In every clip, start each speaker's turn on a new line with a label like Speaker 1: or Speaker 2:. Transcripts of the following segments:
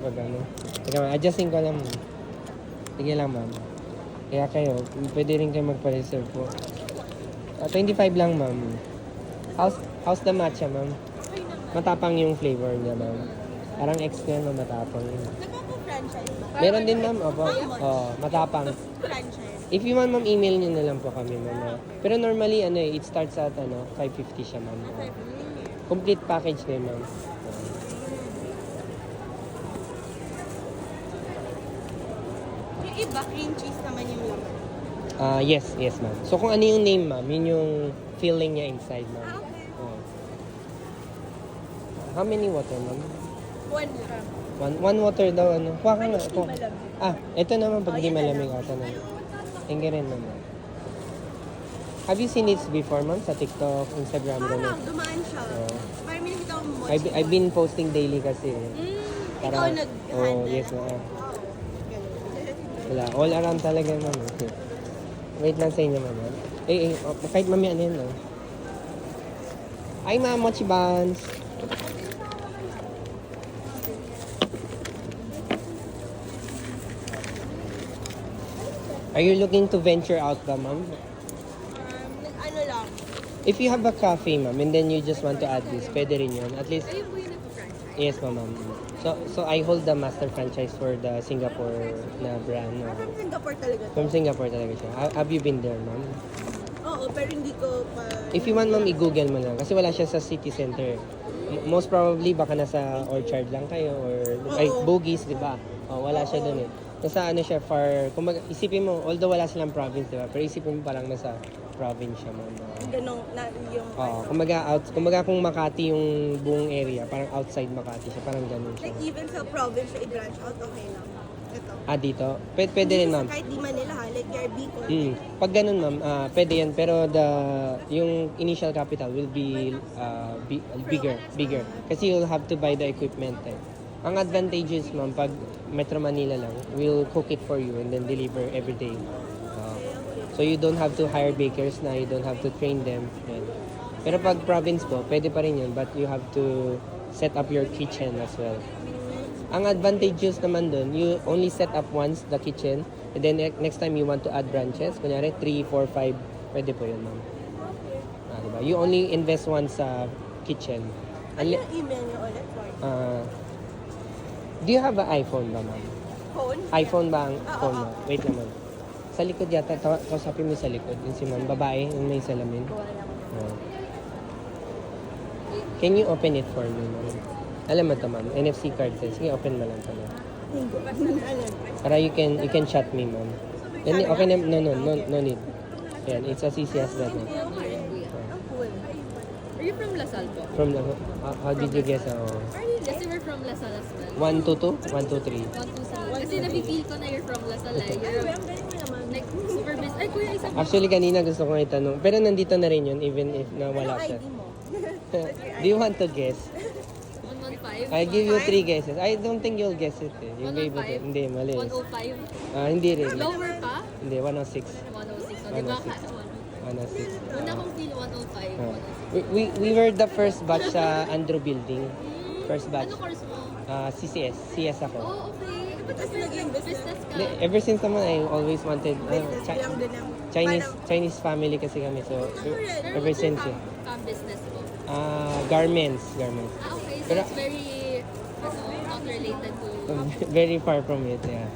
Speaker 1: Pag ano. Teka, adjusting ko lang. Sige lang, ma'am. Kaya kayo, pwede rin kayo magpa-reserve po. 25 lang, ma'am. How's the matcha, ma'am? Matapang yung flavor niya, ma'am. Parang ex ko yan, no, matapang yun.
Speaker 2: Nagpapa-franchise ba?
Speaker 1: Meron din, ma'am. Opo. Matapang.
Speaker 2: Franchise.
Speaker 1: If you want, ma'am, email nyo na lang po kami, ma'am. Pero normally, it starts at 550 siya, ma'am. Complete package na yun, ma'am.
Speaker 2: Yung iba, cream cheese naman yung laman.
Speaker 1: Yes, ma'am. So, kung ano yung name, ma'am, yun yung filling niya inside, ma'am.
Speaker 2: Okay.
Speaker 1: Oh. How many water, ma'am?
Speaker 2: One lang.
Speaker 1: One water daw, ano? Kuha ka
Speaker 2: Pwede
Speaker 1: nga.
Speaker 2: hindi
Speaker 1: Kuha.
Speaker 2: malamig.
Speaker 1: Ito naman pag di
Speaker 2: Yan na
Speaker 1: malamig
Speaker 2: lang.
Speaker 1: ata na. Thank you rin, ma'am. Have you seen it before, ma'am? Sa TikTok, Instagram, gano'n?
Speaker 2: Parang dumaan siya.
Speaker 1: Oo.
Speaker 2: Parang may nakita akong mochi.
Speaker 1: I've been posting daily kasi.
Speaker 2: Ikaw nag-handle.
Speaker 1: yes, ma'am.
Speaker 2: Ganun.
Speaker 1: Wala. All around talaga, ma'am. Wait lang sa inyo, ma'am. Kahit mamaya ano yun, no? Ay, ma'am, mochi buns. Are you looking to venture out ba, ma'am?
Speaker 2: Ano lang.
Speaker 1: If you have a cafe, ma'am, and then you just want to add this, pwede rin yun. At least,
Speaker 2: Ayun po yung nagpa-franchise.
Speaker 1: yes, ma'am. So I hold the master franchise for the Singapore na brand.
Speaker 2: From Singapore talaga to.
Speaker 1: From Singapore talaga siya. Have you been there, ma'am?
Speaker 2: Oo, pero hindi ko pa...
Speaker 1: If you want, ma'am, i-google mo lang. Kasi wala siya sa city center. Most probably, baka nasa Orchard lang kayo or ay, Bugis, di ba? Wala siya doon eh. Nasa ano siya, far... Isipin mo, although wala silang province, di ba? Pero isipin mo parang nasa province siya, ma'am.
Speaker 2: Ganong, na, yung...
Speaker 1: Kumbaga kung Makati yung buong area, parang outside Makati siya, parang ganun siya.
Speaker 2: Like even sa province na i-branch out, okay lang. Ito.
Speaker 1: Dito? Pwede rin, ma'am.
Speaker 2: Kahit di Manila ha, like your Bicol.
Speaker 1: Pag ganun, ma'am, pwede yan. Pero yung initial capital will be bigger. Kasi you'll have to buy the equipment. Ang advantages, ma'am, pag Metro Manila lang, we'll cook it for you and then deliver every day. So you don't have to hire bakers na, you don't have to train them. Yan. Pero pag province po, pwede pa rin yun, but you have to set up your kitchen as well. Ang advantages naman dun, you only set up once the kitchen, and then next time you want to add branches, kunyari 3, 4, 5, pwede po yun, ma'am. Diba? You only invest once sa kitchen.
Speaker 2: Ano yung email niyo ulit? Sorry.
Speaker 1: Do you have an iPhone ba, ma'am?
Speaker 2: Phone?
Speaker 1: iPhone ba ang phone mo? Wait naman. Sa likod yata, kausapin mo sa likod. Yung si ma'am, babae, yung may salamin. Oh. Can you open it for me, ma'am? Alam mo to, ma'am. NFC card says. Sige, open mo lang to, ma'am. Para you can chat me, ma'am. Okay na, no need. Yan, it's as easy as that.
Speaker 2: Ang cool.
Speaker 3: Are you from Lasal po?
Speaker 1: From, how did you guess?
Speaker 3: Kasi we're from Lasal as well.
Speaker 1: 1, 2, 2? 1, 2, 3.
Speaker 3: 1, 2, 3. Kasi nabibili ko na you're from Lasal eh. You're
Speaker 2: Ang galing mo naman.
Speaker 3: like super best. Ay, kuya, isa pa.
Speaker 1: Actually, kanina gusto kong itanong. Pero nandito na rin yun, even if nawala
Speaker 2: Anong
Speaker 1: siya.
Speaker 2: ID mo?
Speaker 1: Do you want to guess?
Speaker 3: 115.
Speaker 1: I'll give you 3 guesses. I don't think you'll guess it eh. You'll be able to.
Speaker 3: 105?
Speaker 1: Hindi, mali.
Speaker 3: 105.
Speaker 1: Hindi rin.
Speaker 3: Lower pa?
Speaker 1: Hindi, 106.
Speaker 3: 106. So, di ba
Speaker 1: 106. 106.
Speaker 3: Una kong feel 105.
Speaker 1: Oh. We were the first batch sa Andrew Building. First batch.
Speaker 3: Ano course mo?
Speaker 1: CCS. CS ako.
Speaker 3: Oh, okay. Ba't
Speaker 2: Tapos naging
Speaker 3: business ka?
Speaker 1: Ever since naman, I always wanted
Speaker 2: Business lang din ang...
Speaker 1: Chinese family kasi kami. So, ever since eh.
Speaker 3: Business mo?
Speaker 1: Garments.
Speaker 3: Ah, okay. So,
Speaker 1: Pero-
Speaker 3: it's very, not related to...
Speaker 1: Very far from it, yeah.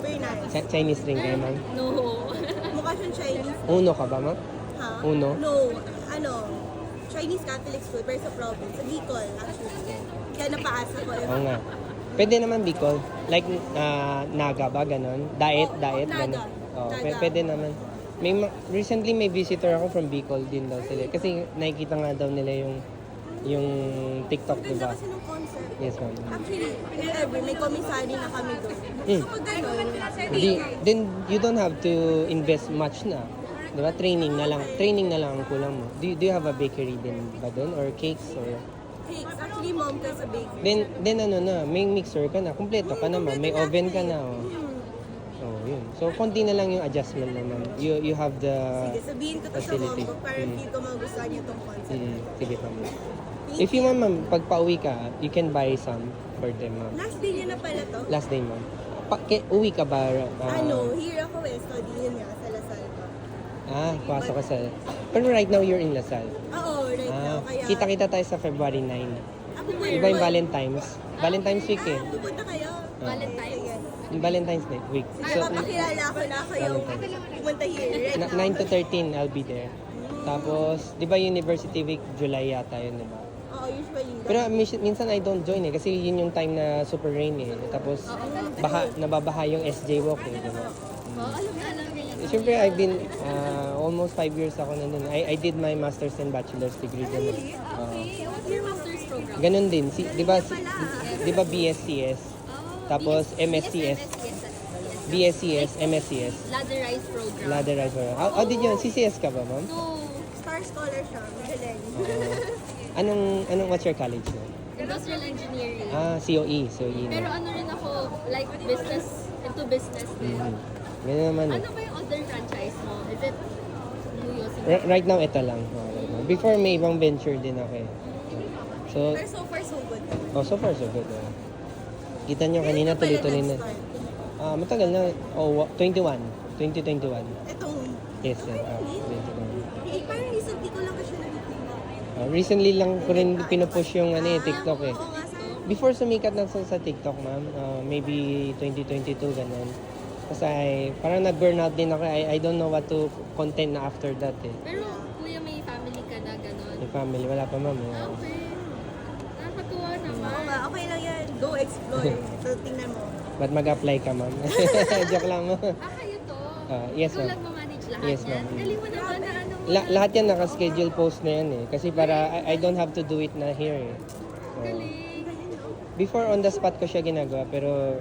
Speaker 2: Very nice.
Speaker 1: Chinese ring kayo, ma'am?
Speaker 3: No.
Speaker 2: Mukha siyang Chinese.
Speaker 1: Uno ka ba, ma'am?
Speaker 2: Ha?
Speaker 1: Uno?
Speaker 2: No. Chinese Catholic school, pero sa province. Sa Bicol, actually. Kaya napaasa ko.
Speaker 1: Oo nga. Pwede naman Bicol. Like, Naga ba, ganon? Diet,
Speaker 2: Naga.
Speaker 1: ganon. Oh,
Speaker 2: Naga.
Speaker 1: pwede naman. Recently may visitor ako from Bicol din daw sila. Kasi nakikita nga daw nila yung TikTok, di
Speaker 2: Ganda
Speaker 1: ba?
Speaker 2: kasi ng concept.
Speaker 1: Yes, ma'am.
Speaker 2: Actually, if ever, may komisari na kami doon.
Speaker 1: Mm.
Speaker 2: So, pag gano'n,
Speaker 1: Then you don't have to invest much na. Di ba? Training na lang ang kulang mo. Do you have a bakery din ba doon? Or cakes? Or...
Speaker 2: cakes. Actually, mom ka sa bakery.
Speaker 1: Then ano na, may mixer ka na. Kompleto ka naman. May oven ka na. Oh. Yun. So, konti na lang yung adjustment naman. You have the
Speaker 2: Sige, sabihin ko to sa mom
Speaker 1: facility.
Speaker 2: ko para feel ko magustuhan niya itong concept.
Speaker 1: Sige pa mo. If you want, ma'am, pag pauwi ka, you can buy some for them, ma'am.
Speaker 2: Last day niya na pala to.
Speaker 1: Last day, ma'am. Uwi ka ba?
Speaker 2: Here ako study yun nga, sa Lasal ko.
Speaker 1: Pasok ka sa... Pero right now, you're in Lasal.
Speaker 2: Oo, right now. Kaya...
Speaker 1: Kita-kita tayo sa February 9.
Speaker 2: Ako
Speaker 1: Iba yung Valentine's. Valentine's week eh.
Speaker 2: Pupunta kayo.
Speaker 3: Valentine's.
Speaker 2: Sige.
Speaker 1: Yung Valentine's week.
Speaker 2: So, papakilala ko na kayo pumunta here. Right now.
Speaker 1: 9 to 13, I'll be there. Tapos, di ba University Week, July yata yun, di ba?
Speaker 2: Oo, usually.
Speaker 1: Pero minsan I don't join eh, kasi yun yung time na super rain eh. Tapos, nababaha yung SJ walk eh, di ba?
Speaker 3: Alam na ganyan.
Speaker 1: Siyempre, I've been almost 5 years ako nandun. I did my master's and bachelor's degree dun.
Speaker 2: Really?
Speaker 3: Okay, what's your master's program?
Speaker 1: Ganun din. Di ba BSCS? Tapos MSCS. BSCS, MSCS.
Speaker 3: Ladderized program.
Speaker 1: Ladderized. How did yun? CCS ka ba, ma'am?
Speaker 3: No,
Speaker 2: Star Scholar siya. Magaling.
Speaker 1: What's your college mo?
Speaker 3: industrial engineering.
Speaker 1: COE na.
Speaker 3: Pero ano rin ako, like business, into business din.
Speaker 1: Ganun naman eh.
Speaker 3: Ano ba yung other franchise mo? Is it Muyo?
Speaker 1: Right now, ito lang. Right now. Before, may ibang venture din ako eh. So,
Speaker 2: Pero so far, so good.
Speaker 1: so far so good. Kita nyo kanina, tuloy-tuloy na. Matagal na. 2021.
Speaker 2: Itong...
Speaker 1: Yes, 21.
Speaker 2: Eh, parang recently ko lang kasi nakikita.
Speaker 1: Recently lang ko rin pinupush yung TikTok eh.
Speaker 2: Oo nga, sa...
Speaker 1: Before sumikat na sa TikTok, ma'am, maybe 2022, ganun. Kasi parang nag-burnout din ako. I don't know what to content na after that eh.
Speaker 3: Pero kuya, may family ka na gano'n.
Speaker 1: Yung family, wala pa ma'am.
Speaker 3: Okay. Nakakatuwa
Speaker 2: Oo
Speaker 3: naman.
Speaker 2: nga, okay lang yan. Go explore. So, tingnan mo.
Speaker 1: Ba't mag-apply ka ma'am? Joke lang mo.
Speaker 3: Kayo to?
Speaker 1: Yes,
Speaker 3: Ikaw
Speaker 1: ma'am.
Speaker 3: lang ma-manage lahat
Speaker 1: Yes,
Speaker 3: yan?
Speaker 1: ma'am.
Speaker 3: Galing mo naman na ano mo.
Speaker 1: Lahat yan naka-schedule post na yan eh. Kasi para I don't have to do it na here eh. So,
Speaker 3: Galing.
Speaker 1: before on the spot ko siya ginagawa pero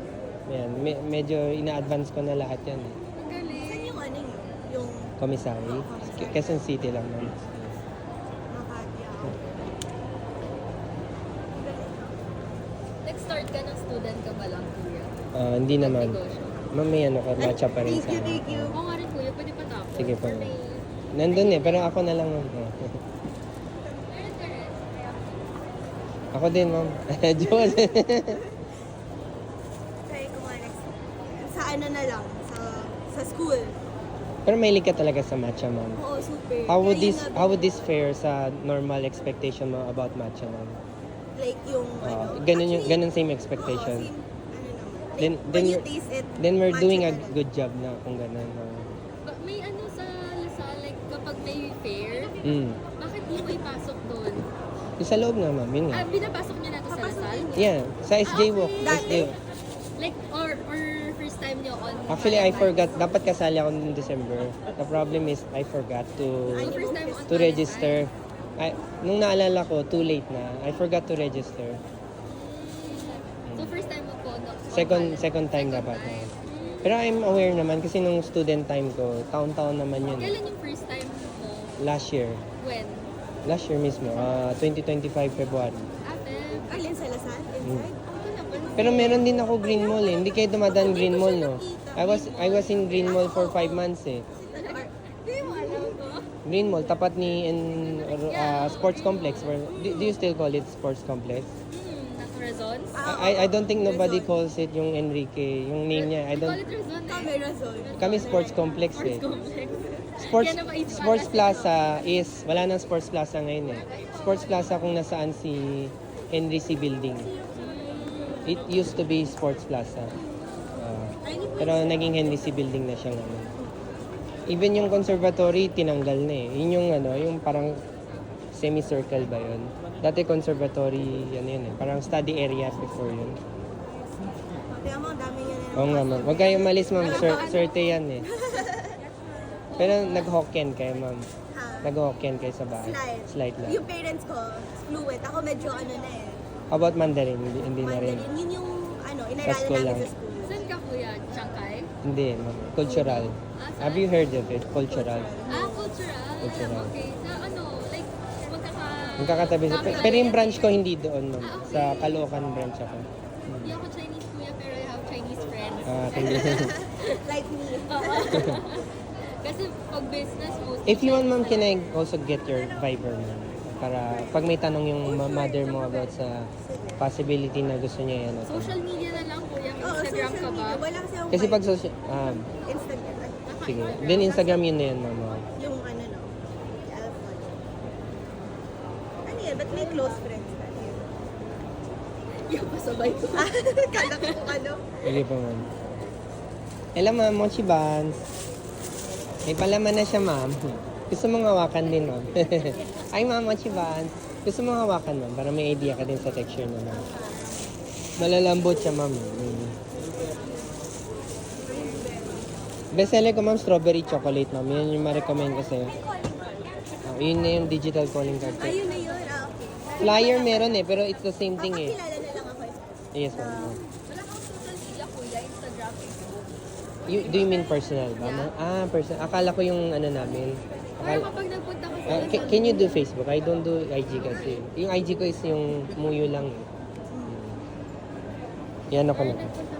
Speaker 1: yan, medyo ina-advance ko na lahat yan eh.
Speaker 3: Ang galing.
Speaker 2: Saan yung ano yun? Yung
Speaker 1: Commissary. Quezon City lang ma'am.
Speaker 2: Makati.
Speaker 3: Nag-start ka ng student ka ba lang, kuya?
Speaker 1: Hindi naman.
Speaker 3: Negosyo.
Speaker 1: Ma'am, may ano ka, matcha pa rin
Speaker 2: Thank
Speaker 1: sa
Speaker 2: you, thank you.
Speaker 3: Oo nga rin, kuya. Pwede pa tapos.
Speaker 1: Sige po.
Speaker 3: Or may...
Speaker 1: Nandun eh, pero ako na lang ma'am.
Speaker 3: Meron ka rin.
Speaker 1: Ako din ma'am. Joke.
Speaker 2: Try ko nga next. Sa ano na lang. Sa school.
Speaker 1: Pero may ka talaga sa matcha ma'am.
Speaker 2: Oo, super.
Speaker 1: How would
Speaker 2: Kaya
Speaker 1: this
Speaker 2: yun nga,
Speaker 1: how would this fare sa normal expectation mo about matcha ma'am?
Speaker 2: like yung ano.
Speaker 1: Ganun same
Speaker 2: Oo,
Speaker 1: expectation.
Speaker 2: same, ano naman.
Speaker 1: Then-
Speaker 2: Like,
Speaker 1: then
Speaker 2: when you
Speaker 1: you're-
Speaker 2: taste it,
Speaker 1: Then we're
Speaker 2: matcha
Speaker 1: doing a
Speaker 2: talaga.
Speaker 1: good job na kung ganun.
Speaker 3: May ano sa Lasal, like kapag may fair, bakit di mo ipasok doon?
Speaker 1: Yung sa loob nga ma'am, yun nga.
Speaker 3: Binapasok niyo na to sa Lasal?
Speaker 1: Yeah, sa SJ Walk.
Speaker 2: Dati.
Speaker 1: SJ.
Speaker 3: Like, or first time niyo on...
Speaker 1: Actually, I forgot. Dapat kasali ako noong December. The problem is, I forgot
Speaker 3: So,
Speaker 1: to
Speaker 3: first time on
Speaker 1: register. Nung naalala ko, too late na. I forgot to register.
Speaker 3: So, first time mo po, no?
Speaker 1: Second time dapat. Pero I'm aware naman kasi nung student time ko, taon-taon naman yun.
Speaker 3: Kailan yung first time mo?
Speaker 1: Last year.
Speaker 3: When?
Speaker 1: Last year mismo, 2025 February.
Speaker 3: Feb.
Speaker 2: Alin sa Lasal? Inside?
Speaker 3: Ako naman.
Speaker 1: Pero meron din ako Green Mall eh. Hindi kayo dumadaan Green Mall, no? I was in Green Mall for 5 months eh.
Speaker 3: Hindi mo alam ko.
Speaker 1: Green Mall, tapat ni Sports Complex. Do you still call it Sports Complex?
Speaker 3: Razon?
Speaker 1: I don't think nobody calls it yung Enrique, yung name niya. I
Speaker 3: Call
Speaker 1: don't.
Speaker 3: it Razon eh.
Speaker 2: Kami razon.
Speaker 1: Kami Sports Complex eh.
Speaker 3: Complex.
Speaker 1: Sports
Speaker 3: Yan ang maisip
Speaker 1: Sports
Speaker 3: ko.
Speaker 1: Plaza is wala nang Sports Plaza ngayon eh. Sports Plaza kung nasaan si Henry C. Building. It used to be Sports Plaza. Pero naging Henry C. Building na siya ngayon. Even yung conservatory tinanggal na eh. Yun yung yung parang semicircle ba yun? Dati conservatory, yun eh. Parang study area before yun.
Speaker 2: Kaya mo, ang dami niya na.
Speaker 1: Oo nga ma'am. Huwag kayo umalis ma'am. Swerte yan eh. Pero nag-Hokkien kayo ma'am.
Speaker 2: Ha?
Speaker 1: Nag-Hokkien kayo sa bahay. Slight lang.
Speaker 2: Yung parents ko, fluent. Ako medyo ano na eh.
Speaker 1: How about Mandarin? Hindi na rin.
Speaker 2: Mandarin. Yun yung
Speaker 1: Sa
Speaker 2: inaralan
Speaker 1: school
Speaker 2: namin
Speaker 1: lang.
Speaker 2: sa school.
Speaker 3: Saan ka kuya? Chiangkai?
Speaker 1: Hindi ma'am. Cultural. Have you heard of it? Cultural.
Speaker 3: Cultural.
Speaker 1: Cultural.
Speaker 3: Okay. Sa ano, like,
Speaker 1: Magkakatabi sa... Pero yung branch ko hindi doon ma'am.
Speaker 3: Ah, okay.
Speaker 1: Sa Caloocan branch ako.
Speaker 3: Hindi ako Chinese kuya, pero I have Chinese friends.
Speaker 1: Thank you.
Speaker 2: Like me.
Speaker 3: Kasi pag business, most
Speaker 1: If you want ma'am, can I also get your Viber ma'am? Para pag may tanong yung mother mo about sa possibility na gusto niya yan.
Speaker 3: Social media na lang, kuya. May
Speaker 2: Oo,
Speaker 3: Instagram
Speaker 2: social
Speaker 3: ka ba?
Speaker 2: media. Wala kasi akong
Speaker 1: Kasi pag social,
Speaker 2: Instagram.
Speaker 1: sige. Then Instagram yun na yan, mama.
Speaker 2: Yung ano, no? Alpha. Ano yan? Ba't may close friends na yun?
Speaker 3: Yung pasabay ko.
Speaker 2: Kala ko kung ano.
Speaker 1: Sige pa, ma'am. Hello, ma'am. Mochi Buns. May palaman na siya, ma'am. Gusto mong hawakan din, ma'am. Ay, ma'am, Mochi Buns. Gusto mong hawakan, ma'am, para may idea ka din sa texture na, ma'am. Malalambot siya, ma'am. Bestseller ko, ma'am, strawberry chocolate, ma'am. Yan yung ma-recommend ko sa'yo. Yun na yung digital calling card ko.
Speaker 2: Ayun na yun. Ah, okay.
Speaker 1: Flyer meron eh, pero it's the same thing eh.
Speaker 2: Kakilala na lang ako.
Speaker 1: Yes, ma'am.
Speaker 3: Wala kang social media, kuya. Instagram, Facebook.
Speaker 1: Do you mean personal ba? Personal. Akala ko yung ano namin.
Speaker 3: Para kapag nagpunta ka sa
Speaker 1: Can you do Facebook? I don't do IG kasi. Yung IG ko is yung muyo lang. Yan ako na.
Speaker 3: nagpunta